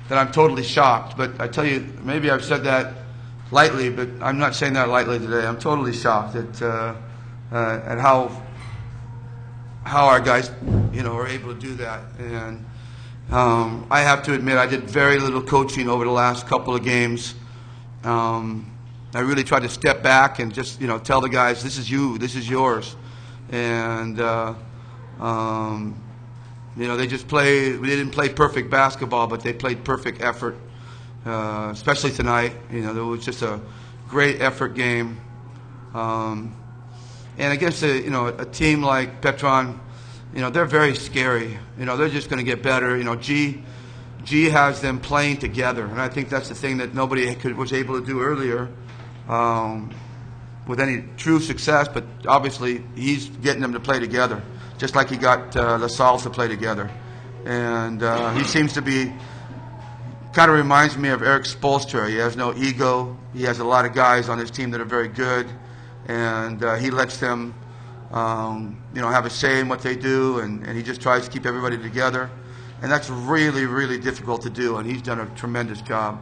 that I'm totally shocked. But I tell you, maybe I've said that lightly, but I'm not saying that lightly today. I'm totally shocked at how our guys, are able to do that. And I have to admit, I did very little coaching over the last couple of games. I really tried to step back and just, tell the guys, this is you, this is yours. And, they just they didn't play perfect basketball, but they played perfect effort, especially tonight. There was just a great effort game. And against a team like Petron, they're very scary. They're just going to get better. G has them playing together, and I think that's the thing that nobody was able to do earlier with any true success. But obviously, he's getting them to play together, just like he got LaSalle to play together. And he seems to be kind of reminds me of Eric Spoelstra. He has no ego. He has a lot of guys on his team that are very good, and he lets them, have a say in what they do, and he just tries to keep everybody together. And that's really, really difficult to do, and he's done a tremendous job.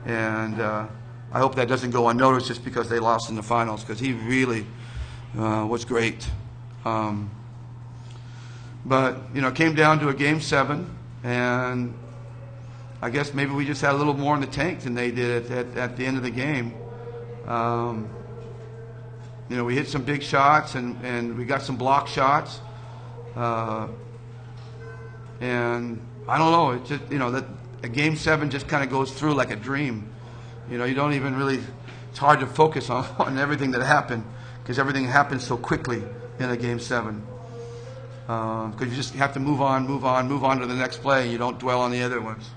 And I hope that doesn't go unnoticed just because they lost in the finals, because he really was great. But, it came down to a Game 7, and I guess maybe we just had a little more in the tank than they did at the end of the game. We hit some big shots, and we got some block shots. And I don't know, it's just, that a Game 7 just kind of goes through like a dream. You don't even really, it's hard to focus on everything that happened, because everything happens so quickly in a Game 7. Because you just have to move on to the next play, and you don't dwell on the other ones.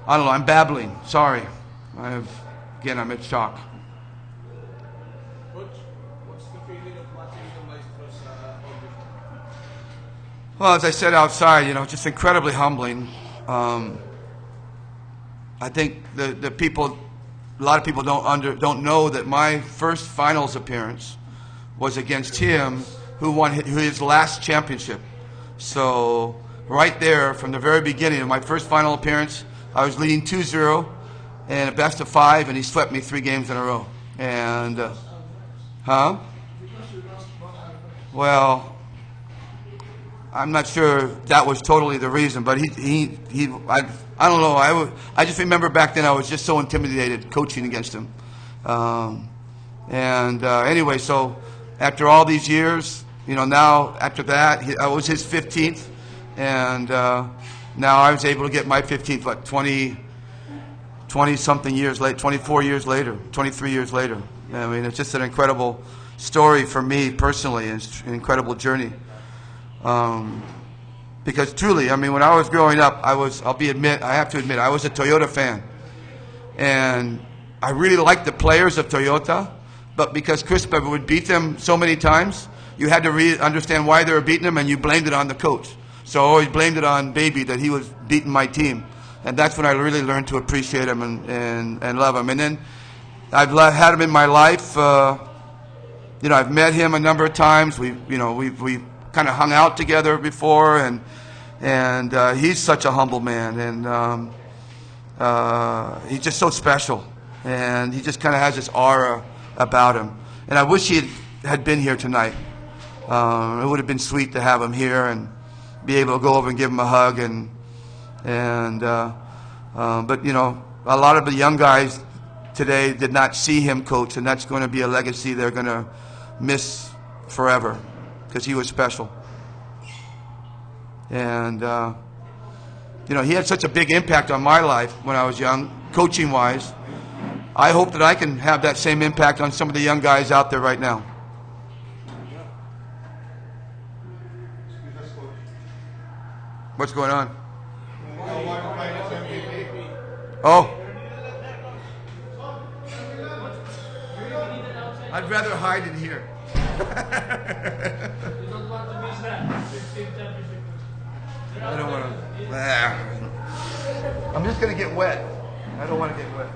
I don't know, I'm babbling, sorry. I'm in shock. What's the feeling of watching the Maestros on the... Well, as I said outside, just incredibly humbling. I think the people, a lot of people don't know that my first finals appearance was against him, who won his last championship. So right there, from the very beginning of my first final appearance, I was leading 2-0 and a best of 5, and he swept me 3 games in a row. And well, I'm not sure that was totally the reason, but I don't know. I just remember back then I was just so intimidated coaching against him. Anyway, so after all these years, now after that, I was his 15th, and now I was able to get my 15th, 20-something years later, 24 years later, 23 years later. I mean, it's just an incredible story for me personally. It's an incredible journey. Because truly, when I was growing up, I have to admit, I was a Toyota fan. And I really liked the players of Toyota, but because Chris Webber would beat them so many times, you had to understand why they were beating them, and you blamed it on the coach. So I always blamed it on Baby that he was beating my team. And that's when I really learned to appreciate him and love him. And then I've had him in my life. I've met him a number of times. We've kind of hung out together before, and he's such a humble man, and he's just so special, and he just kind of has this aura about him. And I wish he had been here tonight. It would have been sweet to have him here and be able to go over and give him a hug, but a lot of the young guys today did not see him coach, and that's going to be a legacy they're going to miss forever, because he was special. And he had such a big impact on my life when I was young, coaching wise. I hope that I can have that same impact on some of the young guys out there right now. What's going on? Oh. I'd rather hide in here. I don't want to. I'm just going to get wet. I don't want to get wet.